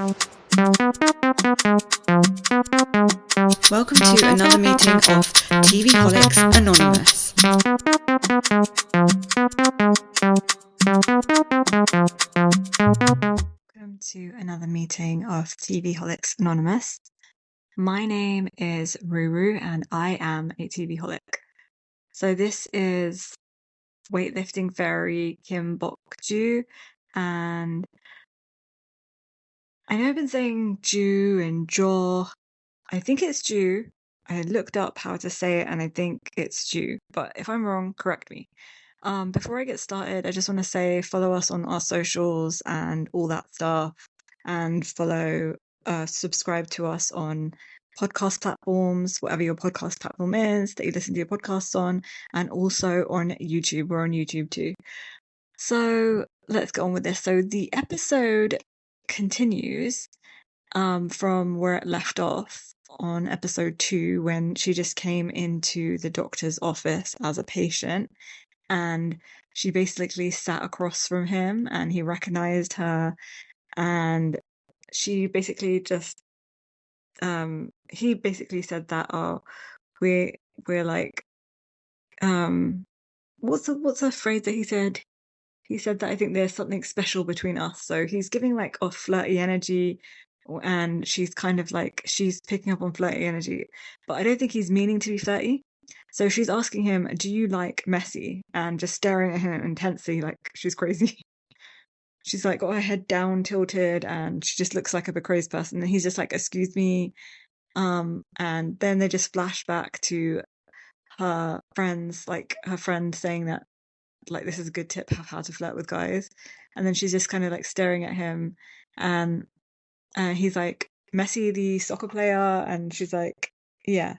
Welcome to another meeting of TV Holics Anonymous. Welcome to another meeting of TV Holics Anonymous. My name is Ruru and I am a TV Holic. So this is weightlifting fairy Kim Bok Joo, and I know I've been saying Joo and Jaw. I think it's Joo. I looked up how to say it and I think it's Joo, but if I'm wrong, correct me. Before I get started, I just want to say follow us on our socials and all that stuff, and subscribe to us on podcast platforms, whatever your podcast platform is that you listen to your podcasts on, and also on YouTube. We're on YouTube too. So let's get on with this. So the episode continues from where it left off on episode 2, when she just came into the doctor's office as a patient, and she basically sat across from him and he recognized her, and she basically just he basically said that, oh, we're like, what's the phrase that he said? He said that I think there's something special between us. So he's giving like a flirty energy, and she's kind of like, she's picking up on flirty energy, but I don't think he's meaning to be flirty. So she's asking him, do you like messy? And just staring at him intensely like she's crazy. She's like got her head down, tilted, and she just looks like a crazy person. And he's just like, excuse me. And then they just flash back to her friends, like her friend saying that, like, this is a good tip of how to flirt with guys. And then she's just kind of like staring at him, and he's like, Messi the soccer player? And she's like, yeah.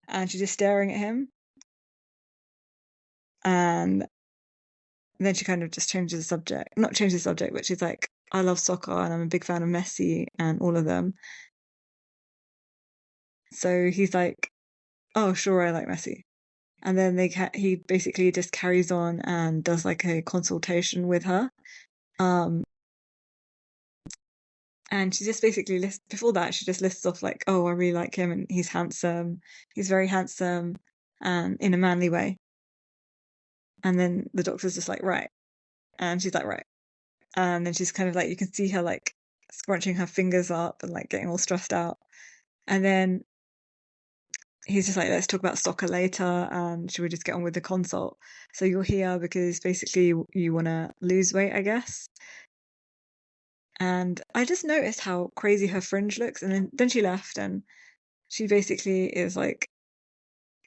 And she's just staring at him, and then she kind of just changes the subject, not change the subject, but she's like, I love soccer and I'm a big fan of Messi and all of them. So he's like, oh sure, I like Messi. And then he basically just carries on and does like a consultation with her. And she just basically before that, she just lists off like, oh, I really like him and he's handsome. He's very handsome and in a manly way. And then the doctor's just like, right. And she's like, right. And then she's kind of like, you can see her like scrunching her fingers up and like getting all stressed out. And then he's just like, let's talk about soccer later, and should we just get on with the consult? So you're here because basically you want to lose weight, I guess. And I just noticed how crazy her fringe looks, and then she left, and she basically is like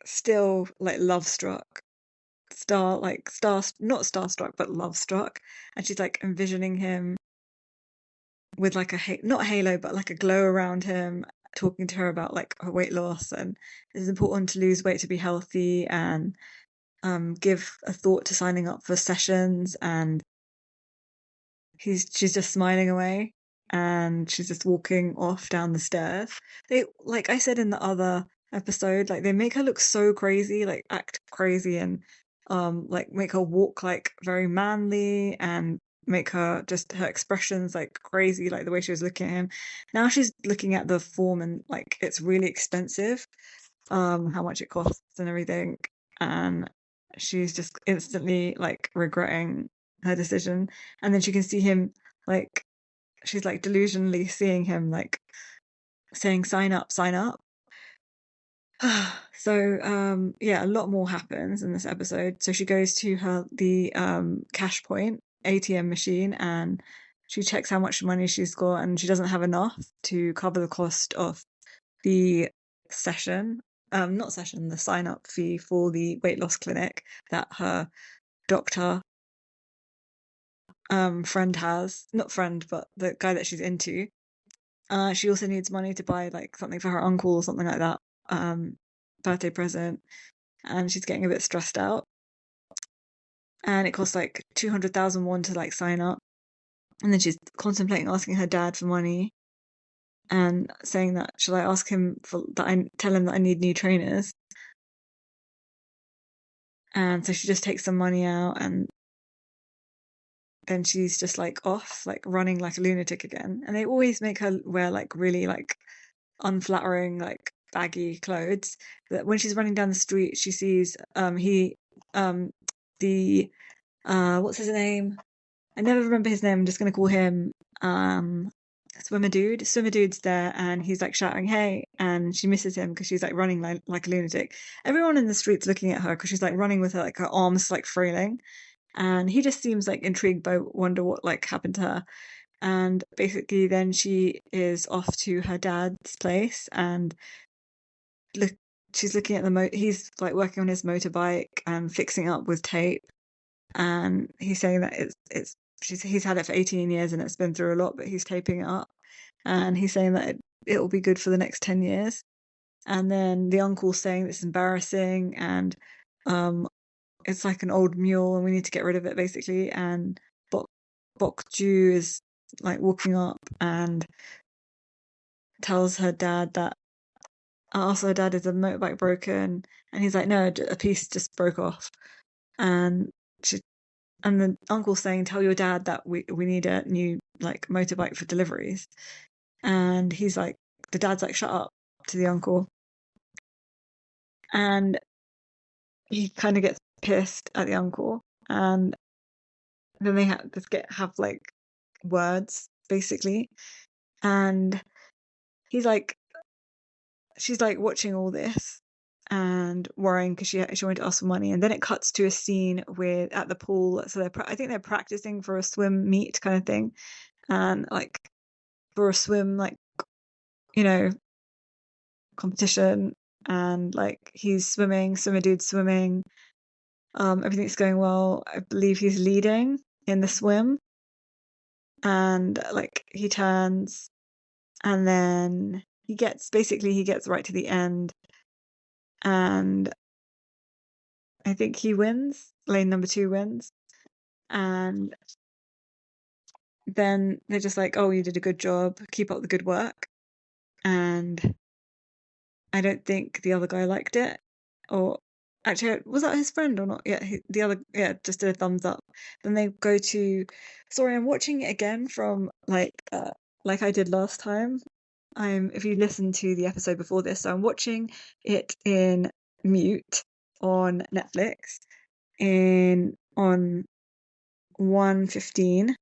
still like love struck, not starstruck, but love struck, and she's like envisioning him with like not a halo, but like a glow around him, talking to her about like her weight loss, and it's important to lose weight to be healthy, and give a thought to signing up for sessions. And she's just smiling away, and she's just walking off down the stairs. They, like I said in the other episode, like they make her look so crazy, like act crazy, and like make her walk like very manly, and make her just her expressions like crazy, like the way she was looking at him. Now she's looking at the form and like it's really expensive, how much it costs and everything, and she's just instantly like regretting her decision. And then she can see him, like she's like delusionally seeing him like saying, sign up, sign up. So yeah, a lot more happens in this episode. So she goes to the cash point ATM machine, and she checks how much money she's got, and she doesn't have enough to cover the cost of the session, the sign up fee for the weight loss clinic that her doctor friend has, not friend, but the guy that she's into. She also needs money to buy like something for her uncle or something like that, birthday present, and she's getting a bit stressed out. And it costs like 200,000 won to like sign up. And then she's contemplating asking her dad for money, and saying that, should I ask him I tell him that I need new trainers? And so she just takes some money out, and then she's just like off, like running like a lunatic again. And they always make her wear like really like unflattering, like baggy clothes. That when she's running down the street, she sees the what's his name? I never remember his name. I'm just gonna call him Swimmer Dude. Swimmer Dude's there, and he's like shouting, "Hey!" And she misses him because she's like running like a lunatic. Everyone in the street's looking at her because she's like running with her arms like frailing, and he just seems like intrigued by wonder what like happened to her. And basically, then she is off to her dad's place, and look, she's looking at he's like working on his motorbike and fixing up with tape, and he's saying that he's had it for 18 years and it's been through a lot, but he's taping it up, and he's saying that it'll be good for the next 10 years. And then the uncle's saying this is embarrassing, and it's like an old mule and we need to get rid of it basically. And Bok Joo is like walking up and tells her dad that also her dad is a motorbike broken, and he's like, no, a piece just broke off. And she and the uncle's saying, tell your dad that we need a new like motorbike for deliveries. And he's like, the dad's like, shut up to the uncle. And he kind of gets pissed at the uncle, and then they have like words basically. And he's like, she's like watching all this and worrying because she wanted to ask for money. And then it cuts to a scene with at the pool. So I think they're practicing for a swim meet kind of thing, and like for a swim like competition. And like he's swimming, swimmer dude's swimming. Everything's going well. I believe he's leading in the swim, and like he turns, and then he gets right to the end, and I think he wins. Lane number 2 wins. And then they're just like, oh, you did a good job. Keep up the good work. And I don't think the other guy liked it. Or actually, was that his friend or not? Yeah, the other, yeah, just did a thumbs up. Then they go to, sorry, I'm watching it again from like I did last time. If you listen to the episode before this, so I'm watching it in mute on Netflix on 115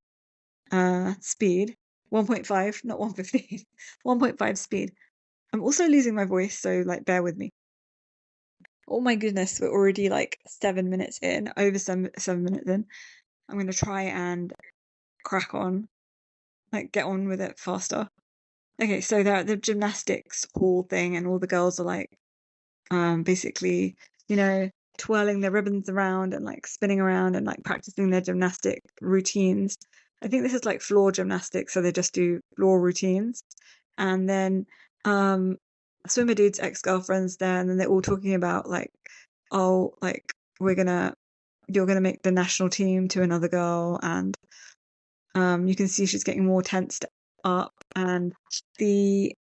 speed, 1.5, not 115, 1.5 speed. I'm also losing my voice, so like bear with me. Oh my goodness, we're already like 7 minutes in, over 7 minutes in. I'm gonna try and crack on, like get on with it faster. Okay, so they're at the gymnastics hall thing, and all the girls are like basically, twirling their ribbons around and like spinning around and like practicing their gymnastic routines. I think this is like floor gymnastics, so they just do floor routines. And then swimmer dude's ex-girlfriend's there, and then they're all talking about like, oh, like you're gonna make the national team to another girl. And you can see she's getting more tensed up, and the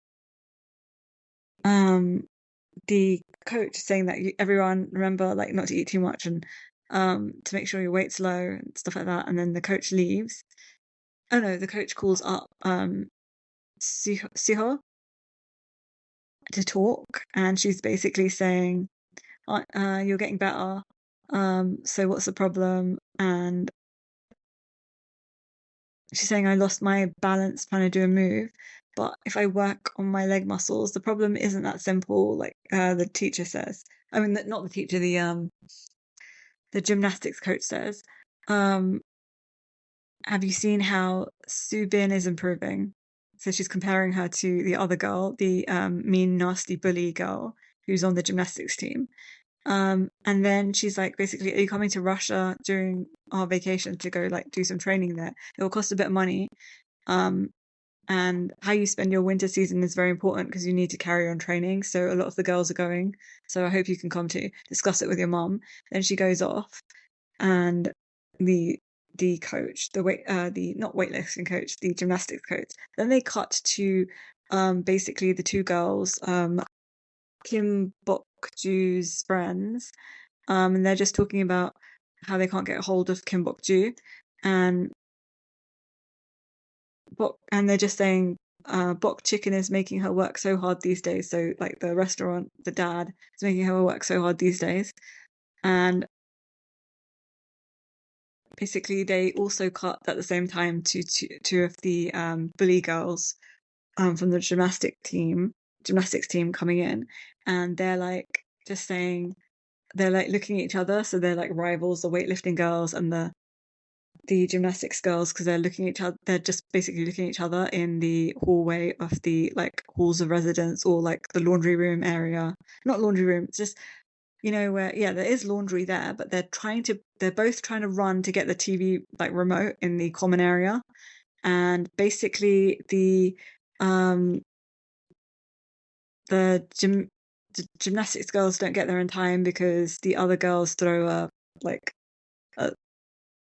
coach is saying that everyone remember like not to eat too much, and to make sure your weight's low and stuff like that. And then the coach leaves. Oh no, the coach calls up Siho to talk, and she's basically saying, you're getting better, so what's the problem? And she's saying, I lost my balance trying to do a move, but if I work on my leg muscles, the problem isn't that simple, like the teacher says. I mean, not the teacher, the gymnastics coach says. Have you seen how Subin is improving? So she's comparing her to the other girl, the mean, nasty bully girl who's on the gymnastics team. And then she's like, basically, are you coming to Russia during our vacation to go like do some training there? It will cost a bit of money. And how you spend your winter season is very important because you need to carry on training. So a lot of the girls are going. So I hope you can come to discuss it with your mom. Then she goes off, and the coach, the not weightlifting coach, the gymnastics coach. Then they cut to basically the two girls, Kim Bok Joo's friends, and they're just talking about how they can't get a hold of Kim Bok Joo, and and they're just saying Bok Chicken is making her work so hard these days. So like the restaurant, the dad is making her work so hard these days. And basically they also cut at the same time to two of the bully girls from the gymnastics team coming in, and they're like just saying they're like looking at each other, so they're like rivals, the weightlifting girls and the gymnastics girls, because they're looking at each other. They're just basically looking at each other in the hallway of the like halls of residence, or like the laundry room area. Not laundry room, it's just where there is laundry there, but they're both trying to run to get the TV like remote in the common area, and basically um the gymnastics girls don't get there in time because the other girls throw a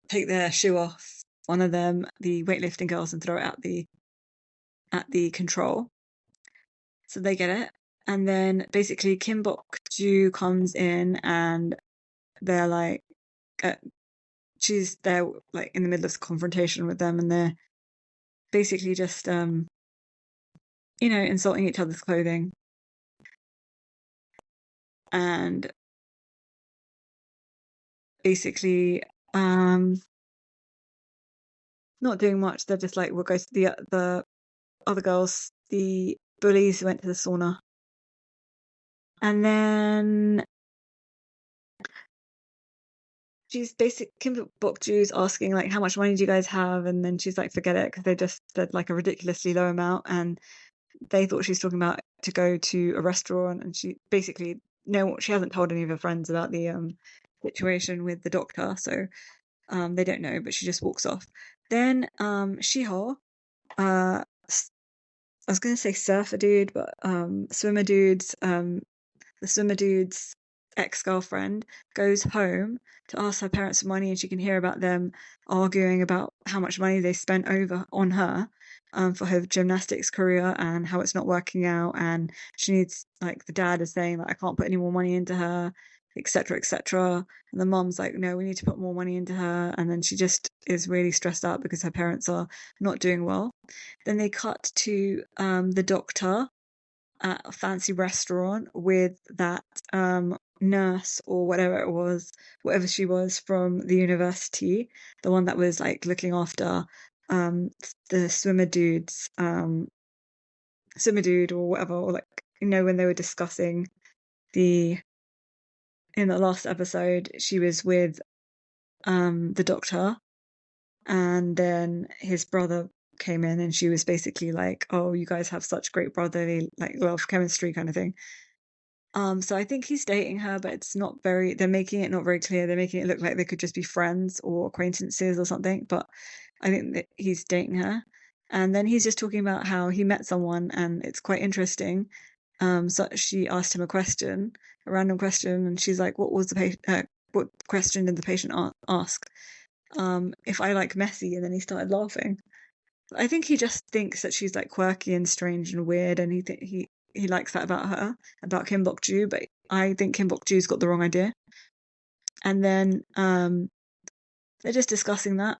take their shoe off, one of them, the weightlifting girls, and throw it at the control. So they get it. And then basically Kim Bok Joo comes in, and they're like she's there like in the middle of confrontation with them, and they're basically just insulting each other's clothing. And basically not doing much. They're just like, we'll go to the other girls, the bullies, went to the sauna. And then Kim Bok Joo's asking like, how much money do you guys have? And then she's like, forget it, because they just said like a ridiculously low amount, and they thought she was talking about to go to a restaurant, and she basically she hasn't told any of her friends about the situation with the doctor, so they don't know, but she just walks off. Then Shiho, I was gonna say surfer dude, but the swimmer dude's ex-girlfriend goes home to ask her parents for money, and she can hear about them arguing about how much money they spent over on her for her gymnastics career, and how it's not working out, and she needs, like, the dad is saying like, I can't put any more money into her, etc., etc. And the mom's like, no, we need to put more money into her. And then she just is really stressed out because her parents are not doing well. Then they cut to the doctor at a fancy restaurant with that nurse, or whatever she was from the university, the one that was like looking after the swimmer dude or whatever, or like, when they were discussing the in the last episode, she was with the doctor, and then his brother came in, and she was basically like, oh, you guys have such great brotherly like love chemistry kind of thing. So I think he's dating her, but they're making it not very clear. They're making it look like they could just be friends or acquaintances or something, but I think that he's dating her. And then he's just talking about how he met someone, and it's quite interesting. So she asked him a random question, and she's like, what question did the patient ask? If I like messy, and then he started laughing. I think he just thinks that she's like quirky and strange and weird, and he likes that about her, about Kim Bok Joo. But I think Kim Bok Joo's got the wrong idea. And then they're just discussing that,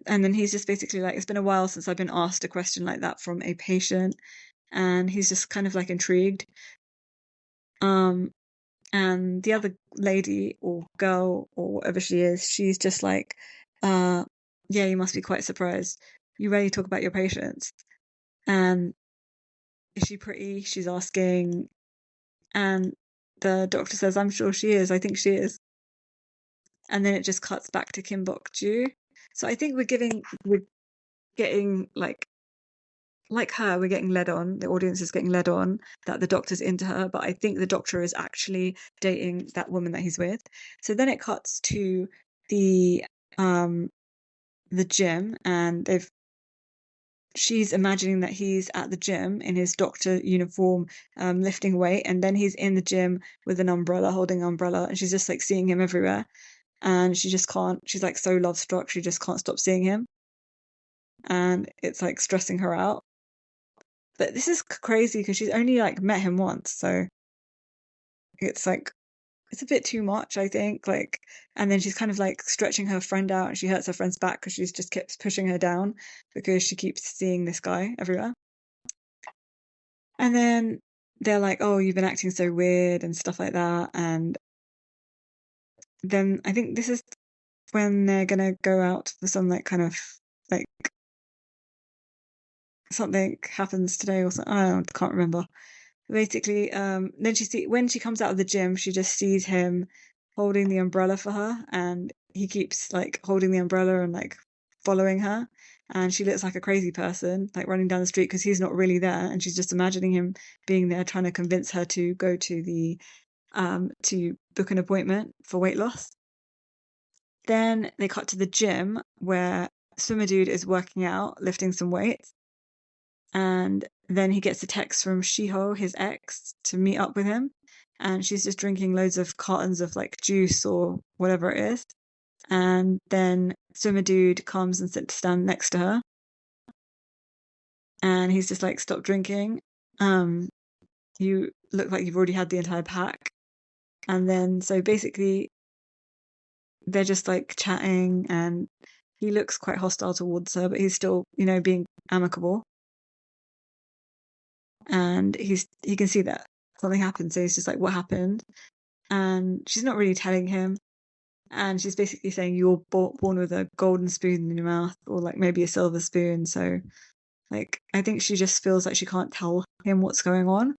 and then he's just basically like, it's been a while since I've been asked a question like that from a patient, and he's just kind of like intrigued. And the other lady or girl or whatever she is, she's just like, yeah, you must be quite surprised. You rarely talk about your patients. And is she pretty? She's asking. And the doctor says, I'm sure she is. I think she is. And then it just cuts back to Kim Bok Joo. So I think we're getting like her, we're getting led on, the audience is getting led on that the doctor's into her, but I think the doctor is actually dating that woman that he's with. So then it cuts to the gym, and she's imagining that he's at the gym in his doctor uniform, lifting weight, and then he's in the gym with an umbrella, holding an umbrella, and she's just like seeing him everywhere, and she's like so love struck, she just can't stop seeing him, and it's like stressing her out. But this is crazy because she's only like met him once, so it's like it's a bit too much, I think. Like, and then she's kind of like stretching her friend out, and she hurts her friend's back because she's just keeps pushing her down because she keeps seeing this guy everywhere. And then they're like, "Oh, you've been acting so weird," and stuff like that. And then I think this is when they're gonna go out for some like kind of like something happens today or something. I can't remember. Basically, then when she comes out of the gym, she just sees him holding the umbrella for her, and he keeps like holding the umbrella and like following her, and she looks like a crazy person, like running down the street because he's not really there, and she's just imagining him being there, trying to convince her to go to the to book an appointment for weight loss. Then they cut to the gym where Swimmer Dude is working out, lifting some weights. And then he gets a text from Shiho, his ex, to meet up with him. And she's just drinking loads of cartons of like juice or whatever it is. And then Swimmer Dude comes and sits down next to her. And he's just like, stop drinking. You look like you've already had the entire pack. And then so basically they're just like chatting, and he looks quite hostile towards her, but he's still, being amicable. And he can see that something happened, so he's just like, what happened? And she's not really telling him, and she's basically saying, you're born with a golden spoon in your mouth, or like maybe a silver spoon. So like I think she just feels like she can't tell him what's going on,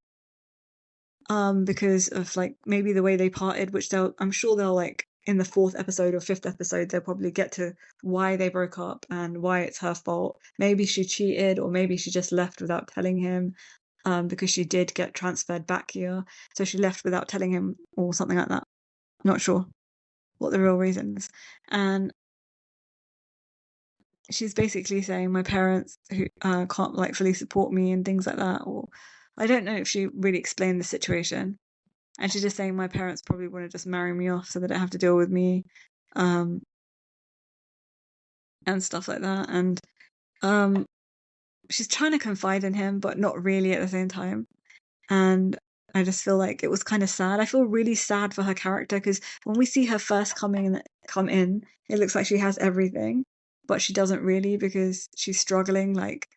because of like maybe the way they parted, which I'm sure they'll like in the 4th episode or 5th episode they'll probably get to why they broke up and why it's her fault. Maybe she cheated, or maybe she just left without telling him, because she did get transferred back here, so she left without telling him or something like that. Not sure what the real reason is. And she's basically saying my parents who can't like fully support me and things like that, or I don't know if she really explained the situation. And she's just saying my parents probably want to just marry me off so they don't have to deal with me, and stuff like that. And she's trying to confide in him, but not really at the same time. And I just feel like it was kind of sad. I feel really sad for her character because when we see her first come in, it looks like she has everything, but she doesn't really, because she's struggling like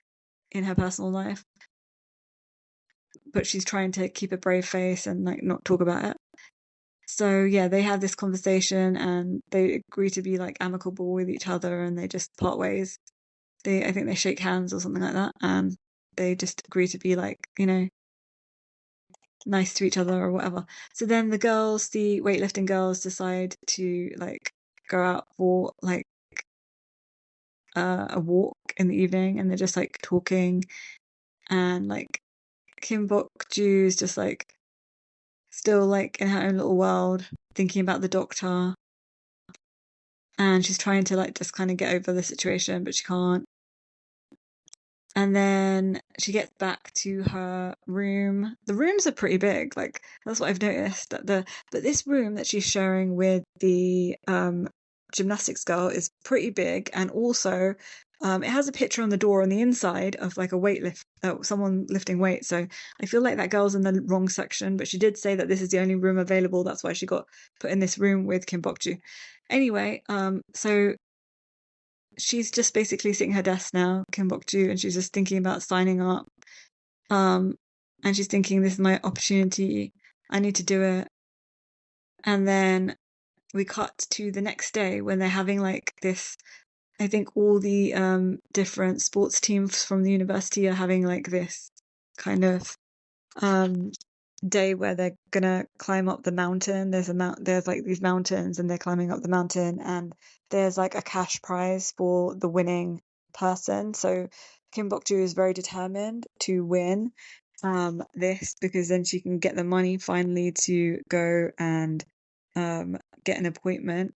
in her personal life. But she's trying to keep a brave face and like not talk about it. So yeah, they have this conversation and they agree to be like amicable with each other, and they just part ways. I think they shake hands or something like that, and they just agree to be like, nice to each other or whatever. So then the weightlifting girls decide to like go out for like a walk in the evening, and they're just like talking, and like Kim Bok Joo is just like still like in her own little world thinking about the doctor, and she's trying to like just kind of get over the situation, but she can't. And then she gets back to her room. The rooms are pretty big. Like that's what I've noticed. But this room that she's sharing with the gymnastics girl is pretty big, and also it has a picture on the door on the inside of like a someone lifting weights. So I feel like that girl's in the wrong section. But she did say that this is the only room available. That's why she got put in this room with Kim Bok Joo. Anyway, so she's just basically sitting at her desk now, Kim Bok Joo, and she's just thinking about signing up. And she's thinking, this is my opportunity. I need to do it. And then we cut to the next day when they're having like this. I think all the different sports teams from the university are having like this kind of day where they're gonna climb up the mountain. There's like these mountains, and they're climbing up the mountain, and there's like a cash prize for the winning person. So Kim Bok Joo is very determined to win this, because then she can get the money finally to go and get an appointment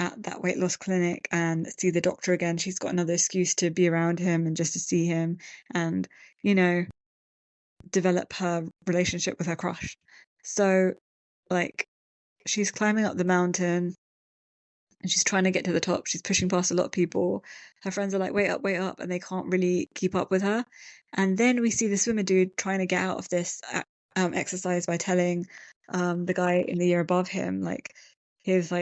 at that weight loss clinic and see the doctor again. She's got another excuse to be around him and just to see him, and develop her relationship with her crush. So like she's climbing up the mountain, and she's trying to get to the top. She's pushing past a lot of people. Her friends are like, wait up, and they can't really keep up with her. And then we see the swimmer dude trying to get out of this exercise by telling the guy in the year above him, like his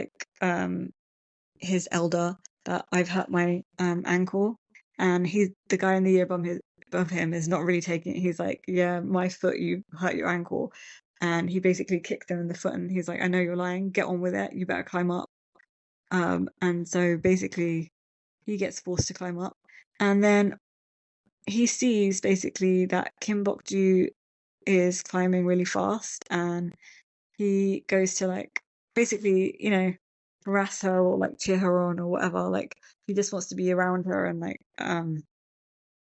his elder, that I've hurt my ankle, and he's the guy in the year above him is not really taking it. He's like, yeah, my foot, you hurt your ankle, and he basically kicked him in the foot, and he's like, I know you're lying, get on with it, you better climb up. And so basically he gets forced to climb up, and then he sees basically that Kim Bok Joo is climbing really fast, and he goes to like basically, harass her or like cheer her on or whatever. Like he just wants to be around her, and like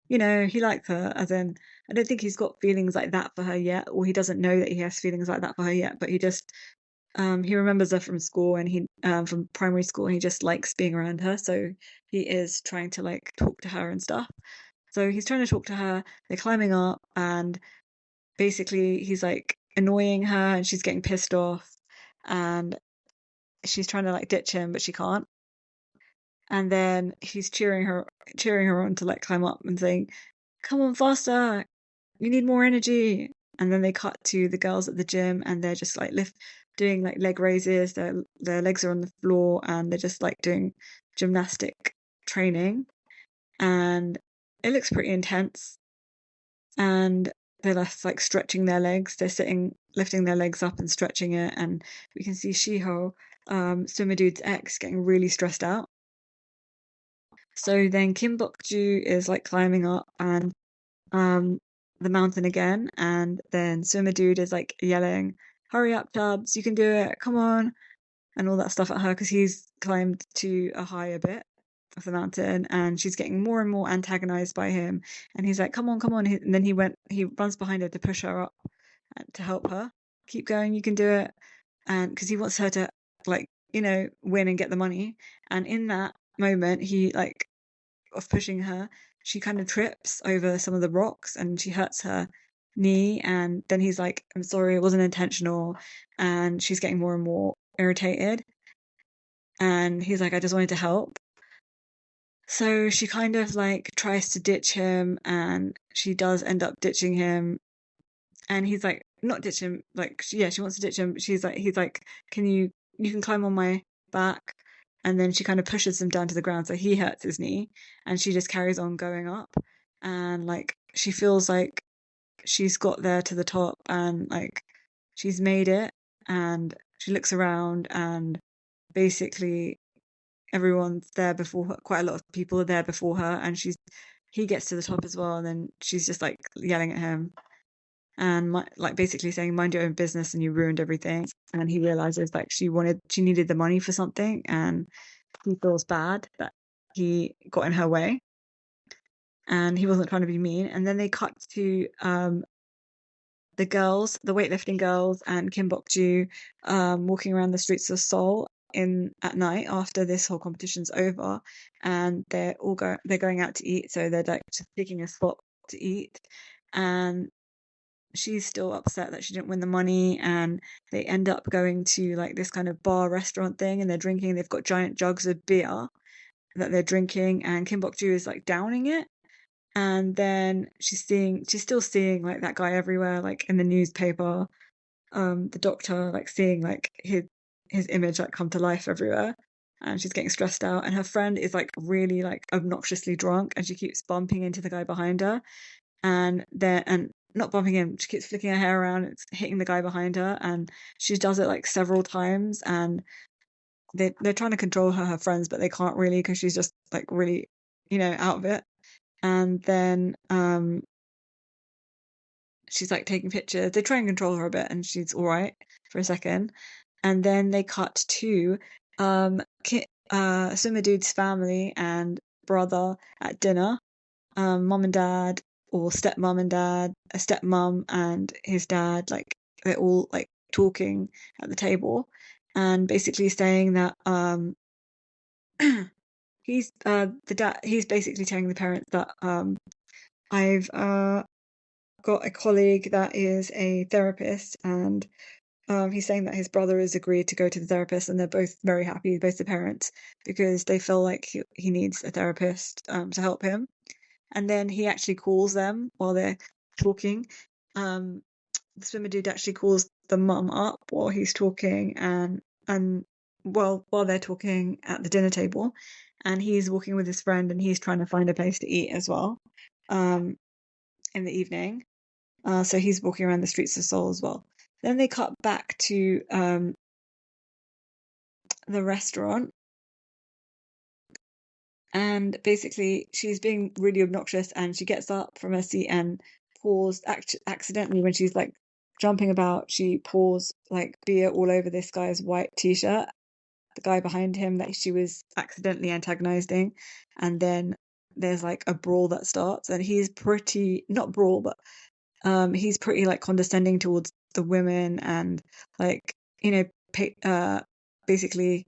he likes her, as in I don't think he's got feelings like that for her yet, or he doesn't know that he has feelings like that for her yet, but he remembers her from school, and he from primary school, and he just likes being around her, so he is trying to like talk to her and stuff. So he's trying to talk to her, they're climbing up, and basically he's like annoying her, and she's getting pissed off, and she's trying to like ditch him, but she can't. And then he's cheering her on to like climb up and saying, "Come on faster, you need more energy." And then they cut to the girls at the gym, and they're just like doing like leg raises. Their legs are on the floor, and they're just like doing gymnastic training, and it looks pretty intense. And they're left like stretching their legs. They're sitting, lifting their legs up and stretching it, and we can see Shiho, Swimmer Dude's ex, getting really stressed out. So then Kim Bok Joo is like climbing up and um the mountain again, and then Swimmer Dude is like yelling, "Hurry up, Tubbs, you can do it, come on," and all that stuff at her because he's climbed to a higher bit of the mountain, and she's getting more and more antagonized by him. And he's like, "Come on, come on!" And then he runs behind her to push her up and to help her. Keep going, you can do it, and because he wants her to like win and get the money. And in that moment, he like of pushing her, she kind of trips over some of the rocks and she hurts her knee. And then he's like, "I'm sorry, it wasn't intentional." And she's getting more and more irritated. And he's like, "I just wanted to help." So she kind of like tries to ditch him, and she does end up ditching him. And he's like, not ditch him, like, yeah, she wants to ditch him. But he's like, you can climb on my back. And then she kind of pushes him down to the ground, so he hurts his knee, and she just carries on going up. And like, she feels like she's got there to the top, and like, she's made it. And she looks around, and basically everyone's there before her. Quite a lot of people are there before her, and he gets to the top as well. And then she's just like yelling at him, and like basically saying, "Mind your own business, and you ruined everything." And he realizes like she needed the money for something, and he feels bad that he got in her way, and he wasn't trying to be mean. And then they cut to the weightlifting girls, and Kim Bok Joo walking around the streets of Seoul in at night after this whole competition's over, and they're going out to eat, so they're like just picking a spot to eat. And she's still upset that she didn't win the money, and they end up going to like this kind of bar restaurant thing, and they're drinking. They've got giant jugs of beer that they're drinking, and Kim Bok Joo is like downing it. And then she's still seeing like that guy everywhere, like in the newspaper, the doctor, like seeing like his image like come to life everywhere. And she's getting stressed out, and her friend is like really like obnoxiously drunk, and she keeps bumping into the guy behind her. And not bumping him, she keeps flicking her hair around, it's hitting the guy behind her, and she does it like several times. And they're trying to control her friends, but they can't really, because she's just like really out of it. And then she's like taking pictures. They try and control her a bit, and she's all right for a second. And then they cut to Summer Dude's family and brother at dinner. Mom and dad, or stepmom and dad, a stepmom and his dad, like they're all like talking at the table, and basically saying that he's basically telling the parents that I've got a colleague that is a therapist, and he's saying that his brother has agreed to go to the therapist, and they're both very happy, both the parents, because they feel like he needs a therapist to help him. And then he actually calls them while they're talking, um, the swimmer dude actually calls the mum up while he's talking, and while they're talking at the dinner table, and he's walking with his friend, and he's trying to find a place to eat as well, in the evening. So he's walking around the streets of Seoul as well. Then they cut back to the restaurant, and basically she's being really obnoxious, and she gets up from her seat and pours accidentally when she's like jumping about. She pours like beer all over this guy's white t-shirt, the guy behind him that she was accidentally antagonizing, and then there's like a brawl that starts, and he's pretty, not brawl, but he's pretty like condescending towards the women, and like, you know, basically,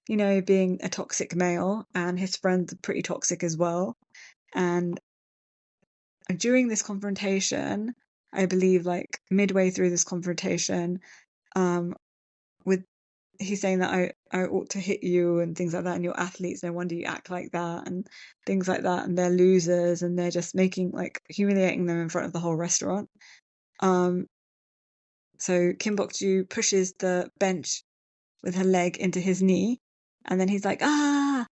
you know, being a toxic male, and his friends are pretty toxic as well. And during this confrontation, I believe like midway through this confrontation, um, with he's saying that I ought to hit you and things like that, and you're athletes, no wonder you act like that, and things like that, and they're losers, and they're just making like humiliating them in front of the whole restaurant. Um, so Kim Bok Joo pushes the bench with her leg into his knee, and then he's like, ah!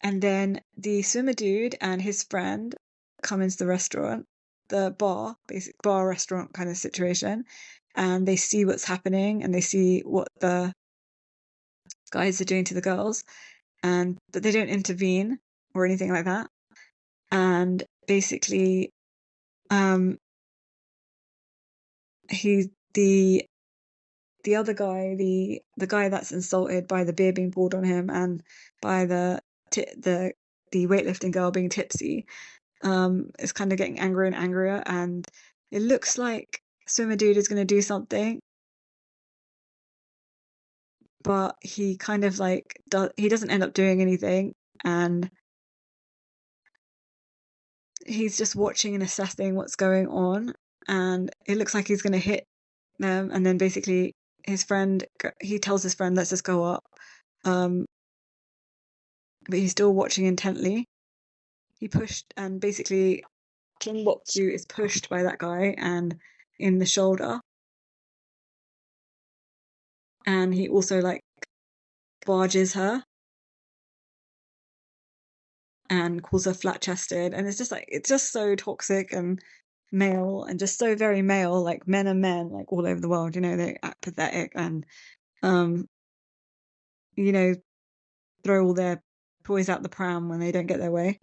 And then the swimmer dude and his friend come into the restaurant, the bar, basic bar restaurant kind of situation, and they see what's happening, and they see what the guys are doing to the girls, but they don't intervene or anything like that. And basically, um, he the other guy, the guy that's insulted by the beer being poured on him and by the weightlifting girl being tipsy, is kind of getting angrier and angrier, and it looks like swimmer dude is going to do something, but he kind of like he doesn't end up doing anything, and he's just watching and assessing what's going on, and it looks like he's going to hit them, and then basically he tells his friend, let's just go up, um but he's still watching intently. He pushed, and basically Kim Bok Joo is pushed by that guy and in the shoulder, and he also like barges her and calls her flat chested, and it's just so toxic and male, and just so very male, like men are men, like all over the world, you know, they act pathetic, and um you know, throw all their toys out the pram when they don't get their way.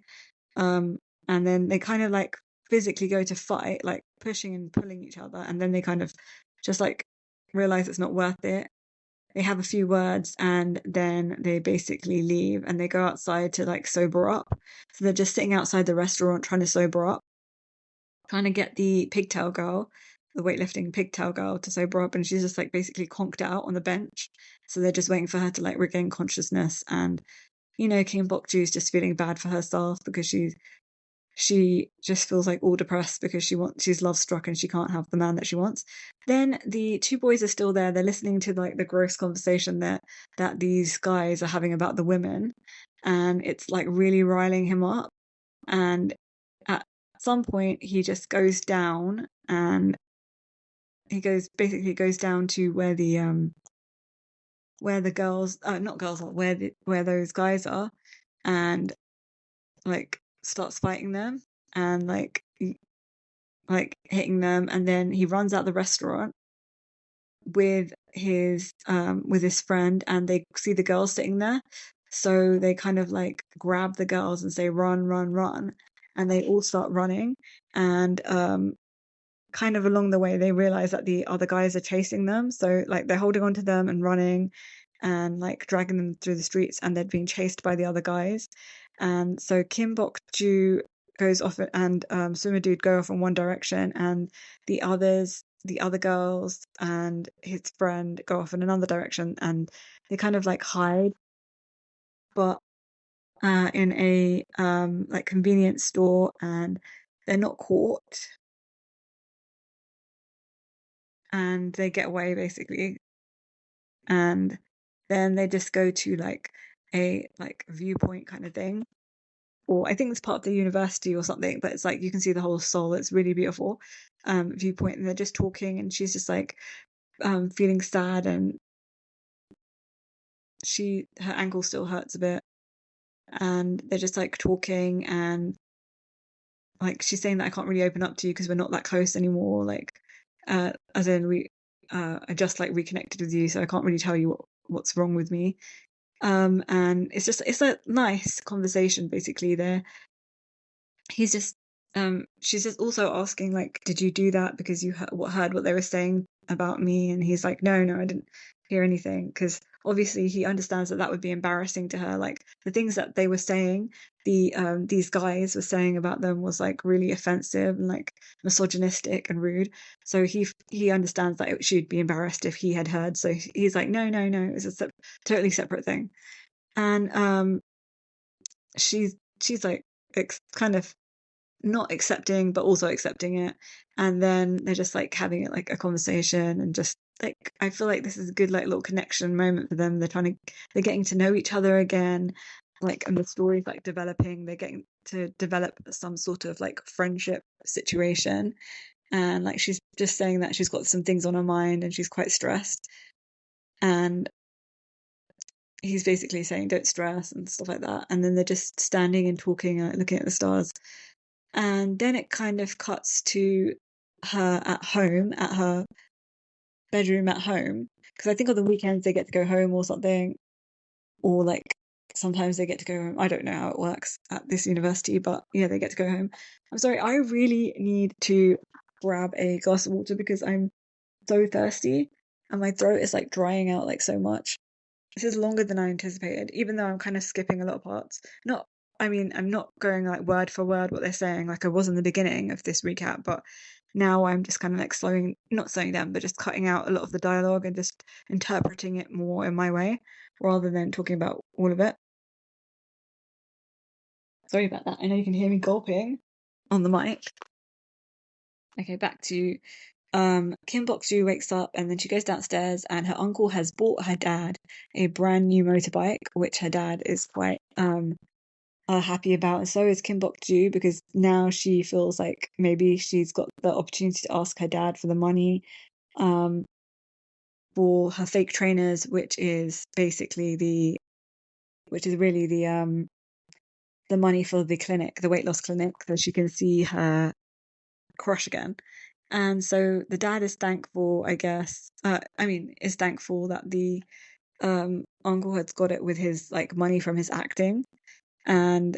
Um, and then they kind of like physically go to fight, like pushing and pulling each other, and then they kind of just like realize it's not worth it. They have a few words, and then they basically leave, and they go outside to like sober up. So they're just sitting outside the restaurant trying to sober up, trying to get the pigtail girl, the weightlifting pigtail girl, to sober up, and she's just like basically conked out on the bench. So they're just waiting for her to like regain consciousness, and you know, Kim Bok Joo's just feeling bad for herself because she just feels like all depressed because she's love struck and she can't have the man that she wants. Then the two boys are still there. They're listening to like the gross conversation that these guys are having about the women, and it's like really riling him up. And at some point, he just goes down, and goes down to where the girls, not girls are, where those guys are, and like starts fighting them, and like hitting them, and then he runs out the restaurant with his friend, and they see the girls sitting there, so they kind of like grab the girls and say run, run, run, and they all start running, and kind of along the way they realize that the other guys are chasing them, so like they're holding on to them and running and like dragging them through the streets, and they're being chased by the other guys. And so Kim Bok Joo goes off, and swimmer dude go off in one direction, and the other girls and his friend go off in another direction, and they kind of like hide, but in a like convenience store, and they're not caught, and they get away basically, and then they just go to like a like viewpoint kind of thing, or I think it's part of the university or something, but it's like you can see the whole Seoul. It's really beautiful. viewpoint, and they're just talking, and she's just like feeling sad, and her ankle still hurts a bit, and they're just like talking, and like she's saying that I can't really open up to you because we're not that close anymore, like as in I just like reconnected with you, so I can't really tell you what's wrong with me. And it's a nice conversation basically there. He's just she's just also asking like, did you do that because you heard what they were saying about me? And he's like, no, I didn't hear anything, because obviously he understands that that would be embarrassing to her, like the things that they were saying, these guys were saying about them was like really offensive and like misogynistic and rude. So he understands that she'd be embarrassed if he had heard, so he's like, no, it's a totally separate thing. And she's like kind of not accepting but also accepting it, and then they're just like having it like a conversation, and just like I feel like this is a good like little connection moment for them. They're getting to know each other again, like, and the story's like developing, they're getting to develop some sort of like friendship situation, and like she's just saying that she's got some things on her mind and she's quite stressed, and he's basically saying don't stress and stuff like that, and then they're just standing and talking, looking at the stars. And then it kind of cuts to her at home, at her bedroom at home, because I think on the weekends they get to go home or something, or like sometimes they get to go home. I don't know how it works at this university, but yeah, they get to go home. I'm sorry, I really need to grab a glass of water because I'm so thirsty and my throat is like drying out like so much. This is longer than I anticipated, even though I'm kind of skipping a lot of parts. I mean, I'm not going like word for word what they're saying like I was in the beginning of this recap, but now I'm just kind of like not slowing down, but just cutting out a lot of the dialogue and just interpreting it more in my way rather than talking about all of it. Sorry about that. I know you can hear me gulping on the mic. Okay, back to Kim Bok Joo wakes up and then she goes downstairs and her uncle has bought her dad a brand new motorbike, which her dad is quite happy about, and so is Kim Bok Joo, because now she feels like maybe she's got the opportunity to ask her dad for the money for her fake trainers, which is really the money for the clinic, the weight loss clinic, so she can see her crush again. And so the dad is thankful, I guess. Is thankful that the uncle has got it with his like money from his acting, and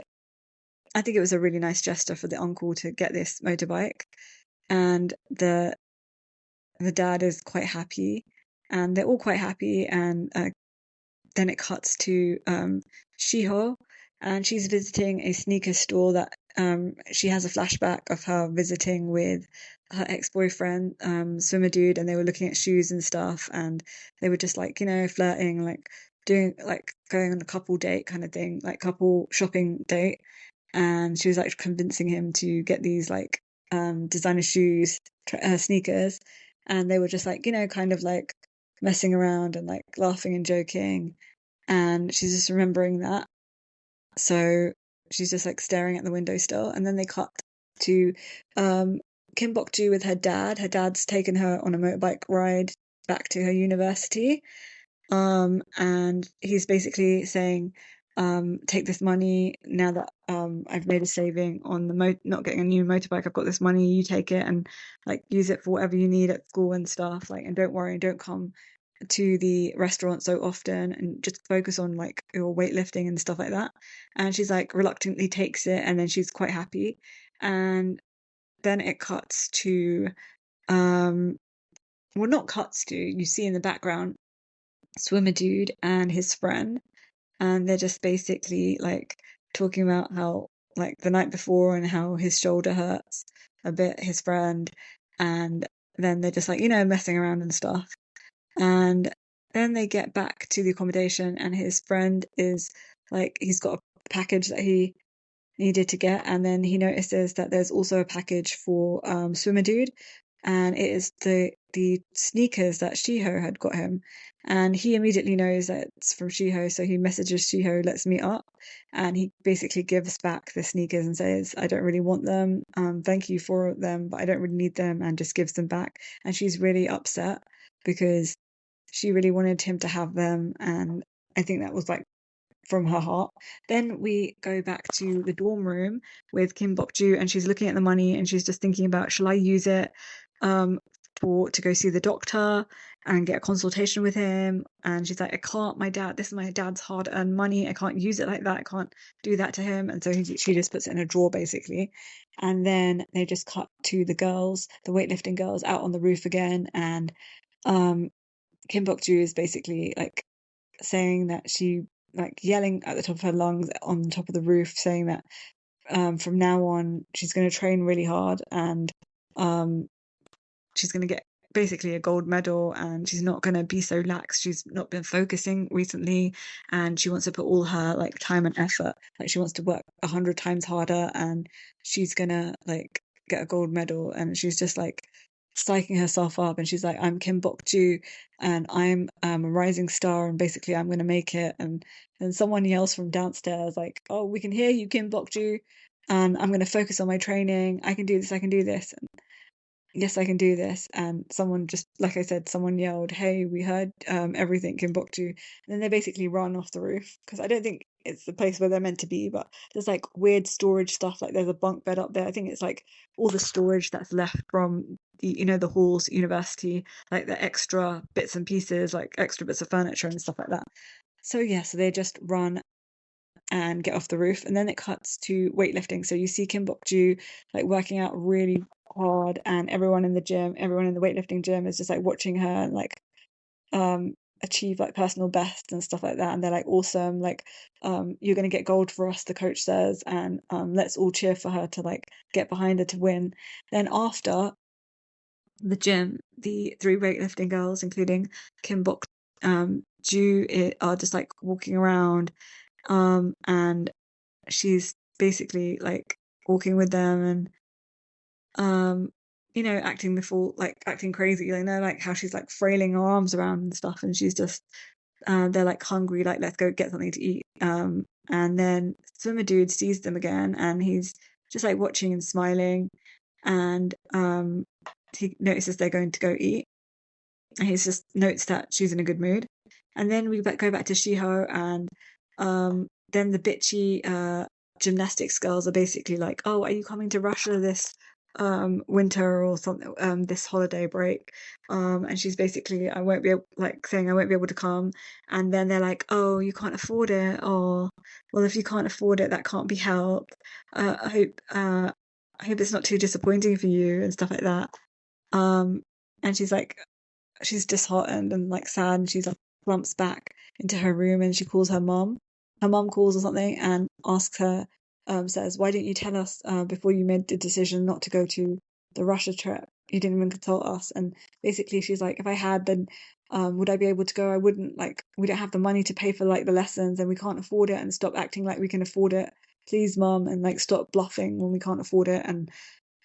I think it was a really nice gesture for the uncle to get this motorbike, and the dad is quite happy, and they're all quite happy, and then it cuts to Shiho, and she's visiting a sneaker store that she has a flashback of her visiting with her ex-boyfriend, swimmer dude, and they were looking at shoes and stuff, and they were just like, flirting, like doing like going on a couple date kind of thing, like couple shopping date. And she was like convincing him to get these like designer shoes, sneakers, and they were just like, kind of like messing around and like laughing and joking, and she's just remembering that. So she's just like staring at the window still, and then they cut to Kim Bok Joo with her dad. Her dad's taken her on a motorbike ride back to her university, and he's basically saying, take this money now that I've made a saving on the not getting a new motorbike. I've got this money, you take it and like use it for whatever you need at school and stuff, like, and don't worry, don't come to the restaurant so often, and just focus on like your weightlifting and stuff like that. And she's like reluctantly takes it, and then she's quite happy. And then it cuts to not cuts to, you see in the background swimmer dude and his friend, and they're just basically like talking about how like the night before and how his shoulder hurts a bit, his friend, and then they're just like, messing around and stuff. And then they get back to the accommodation, and his friend is like, he's got a package that he needed to get, and then he notices that there's also a package for swimmer dude, and it is the sneakers that Shiho had got him. And he immediately knows that it's from Shiho, so he messages Shiho, let's meet up. And he basically gives back the sneakers and says, I don't really want them. Thank you for them, but I don't really need them, and just gives them back. And she's really upset because she really wanted him to have them. And I think that was like from her heart. Then we go back to the dorm room with Kim Bok Joo, and she's looking at the money and she's just thinking about, shall I use it to go see the doctor and get a consultation with him? And she's like, I can't, this is my dad's hard-earned money. I can't use it like that. I can't do that to him. And so she just puts it in a drawer, basically. And then they just cut to the girls, the weightlifting girls, out on the roof again. And Kim Bok Joo is basically like saying that she like yelling at the top of her lungs on the top of the roof, saying that from now on she's going to train really hard, and she's going to get basically a gold medal, and she's not going to be so lax. She's not been focusing recently, and she wants to put all her like time and effort. Like she wants to work 100 times harder, and she's gonna like get a gold medal. And she's just like psyching herself up, and she's like, I'm Kim Bok Joo, and I'm a rising star, and basically I'm gonna make it. And then someone yells from downstairs like, oh, we can hear you, Kim Bok Joo, and I'm gonna focus on my training. I can do this, I can do this. And yes, I can do this. And someone just, like I said, someone yelled, hey, we heard everything, Kim Bok Joo. And then they basically run off the roof, because I don't think it's the place where they're meant to be, but there's like weird storage stuff. Like there's a bunk bed up there. I think it's like all the storage that's left from the halls at university, like the extra bits and pieces, like extra bits of furniture and stuff like that. So yeah, so they just run and get off the roof, and then it cuts to weightlifting. So you see Kim Bok Joo like working out really hard, and everyone in the weightlifting gym is just like watching her and like achieve like personal best and stuff like that. And they're like, awesome, like you're gonna get gold for us, the coach says, and let's all cheer for her to like get behind her to win. Then after the gym, the three weightlifting girls, including Kim Bok Joo, are just like walking around, and she's basically like walking with them, and acting the fool, like acting crazy, like how she's like frailing her arms around and stuff, and she's just they're like hungry, like let's go get something to eat. And then swimmer dude sees them again, and he's just like watching and smiling, and he notices they're going to go eat, and he just notes that she's in a good mood. And then we go back to Shiho, and then the bitchy gymnastics girls are basically like, oh, are you coming to Russia this winter or something, this holiday break? And she's basically, I won't be able, like saying I won't be able to come. And then they're like, oh, you can't afford it. Oh, well, if you can't afford it, that can't be helped. I hope it's not too disappointing for you and stuff like that. And she's like, she's disheartened and like sad, and she's like slumps back into her room, and she calls her mom. Her mom calls or something and asks her, says, why didn't you tell us before you made the decision not to go to the Russia trip? You didn't even consult us. And basically she's like, if I had, then would I be able to go? I wouldn't. Like, we don't have the money to pay for like the lessons, and we can't afford it, and stop acting like we can afford it, please, mom, and like stop bluffing when we can't afford it. And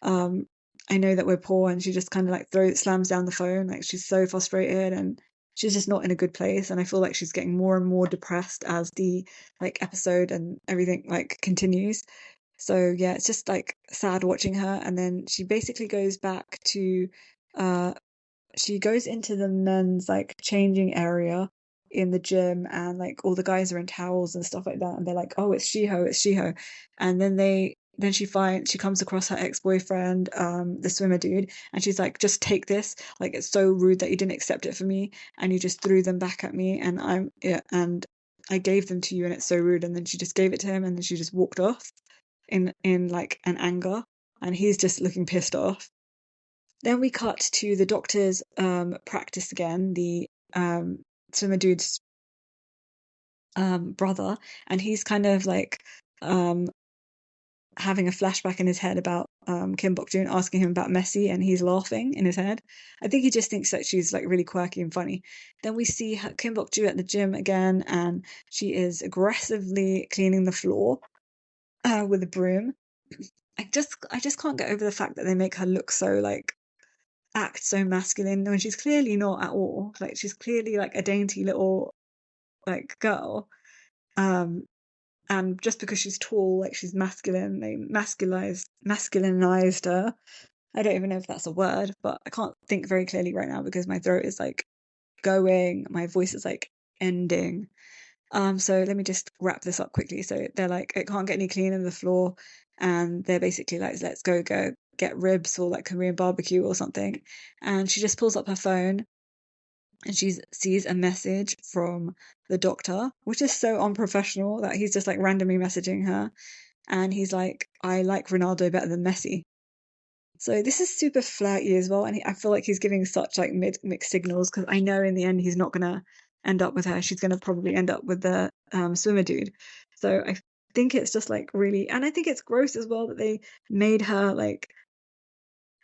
um I know that we're poor. And she just kind of like slams down the phone, like she's so frustrated, and she's just not in a good place. And I feel like she's getting more and more depressed as the like episode and everything like continues. So yeah, it's just like sad watching her. And then she basically goes back to she goes into the men's like changing area in the gym, and like all the guys are in towels and stuff like that, and they're like, oh, it's Shiho. And then she comes across her ex-boyfriend, the swimmer dude, and she's like, just take this, like it's so rude that you didn't accept it for me, and you just threw them back at me, and I gave them to you, and it's so rude. And then she just gave it to him, and then she just walked off in like an anger, and he's just looking pissed off. Then we cut to the doctor's practice again, the swimmer dude's brother, and he's kind of like having a flashback in his head about Kim Bok Joo, asking him about Messi, and he's laughing in his head. I think he just thinks that she's like really quirky and funny. Then we see Kim Bok Joo at the gym again, and she is aggressively cleaning the floor with a broom. I just can't get over the fact that they make her look so like act so masculine when she's clearly not at all. Like she's clearly like a dainty little like girl. And just because she's tall, like she's masculine, they masculinized her. I don't even know if that's a word, but I can't think very clearly right now because my throat is like going, my voice is like ending. So let me just wrap this up quickly. So they're like, it can't get any cleaner than the floor, and they're basically like, let's go get ribs or like Korean barbecue or something. And she just pulls up her phone and she sees a message from the doctor, which is so unprofessional that he's just like randomly messaging her, and he's like, I like Ronaldo better than Messi. So this is super flirty as well, and I feel like he's giving such like mixed signals because I know in the end he's not gonna end up with her. She's gonna probably end up with the swimmer dude. So I think it's just like really, and I think it's gross as well that they made her like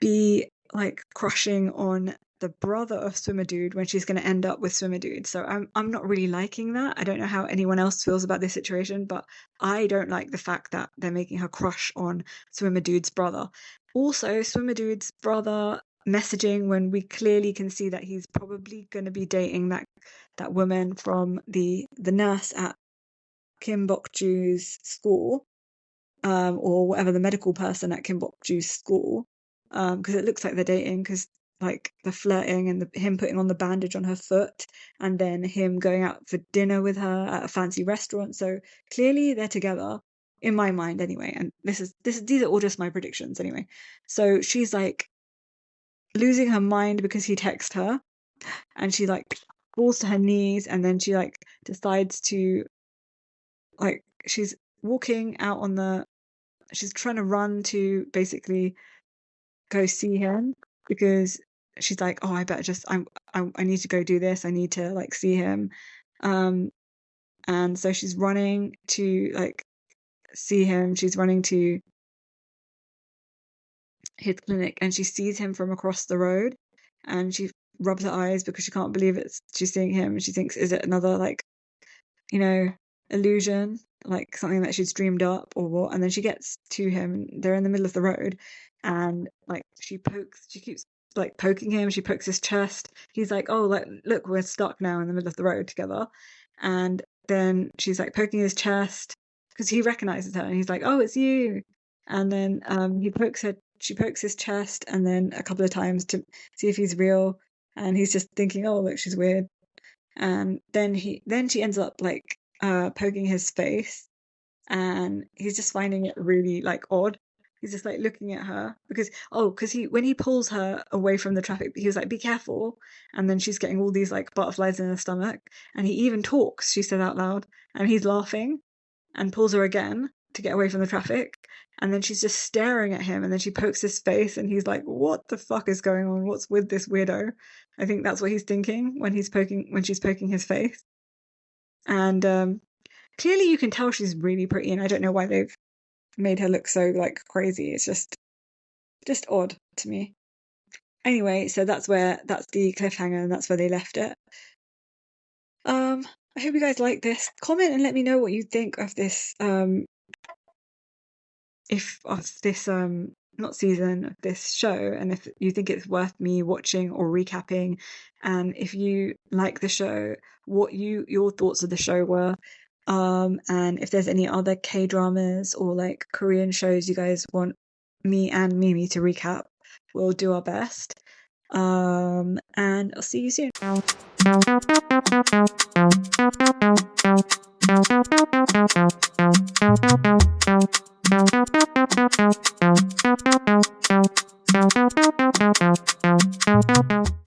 be like crushing on the brother of swimmer dude when she's going to end up with swimmer dude. So I'm not really liking that. I don't know how anyone else feels about this situation, but I don't like the fact that they're making her crush on swimmer dude's brother. Also, swimmer dude's brother messaging when we clearly can see that he's probably going to be dating that woman from the nurse at Kim Bok Joo's school, or whatever, the medical person at Kim Bok Joo's school, because it looks like they're dating, because like the flirting and him putting on the bandage on her foot, and then him going out for dinner with her at a fancy restaurant. So clearly they're together in my mind anyway. And these are all just my predictions anyway. So she's like losing her mind because he texts her, and she like falls to her knees, and then she like decides to like she's walking out on the she's trying to run to basically go see him because she's like, oh, I better just I need to go do this. I need to like see him. And so she's running to like see him. She's running to his clinic and she sees him from across the road, and she rubs her eyes because she can't believe she's seeing him, and she thinks, is it another like, you know, illusion, like something that she's dreamed up or what? And then she gets to him and they're in the middle of the road, and like she keeps like poking him, she pokes his chest. He's like, oh, like look, we're stuck now in the middle of the road together. And then she's like poking his chest because he recognizes her, and he's like, oh, it's you. And then she pokes his chest, and then a couple of times to see if he's real, and he's just thinking, oh, look, she's weird. And then she ends up like poking his face, and he's just finding it really like odd. He's just like looking at her because when he pulls her away from the traffic, he was like, be careful. And then she's getting all these like butterflies in her stomach, and he even talks, she said out loud, and he's laughing and pulls her again to get away from the traffic. And then she's just staring at him, and then she pokes his face, and he's like, what the fuck is going on? What's with this weirdo? I think that's what he's thinking when she's poking his face. And clearly you can tell she's really pretty, and I don't know why they've made her look so like crazy. It's just odd to me. Anyway, so that's the cliffhanger, and that's where they left it. I hope you guys like this. Comment and let me know what you think of this not season, of this show, and if you think it's worth me watching or recapping, and if you like the show, what your thoughts of the show were, and if there's any other K-dramas or like Korean shows you guys want me and Mimi to recap, we'll do our best. And I'll see you soon.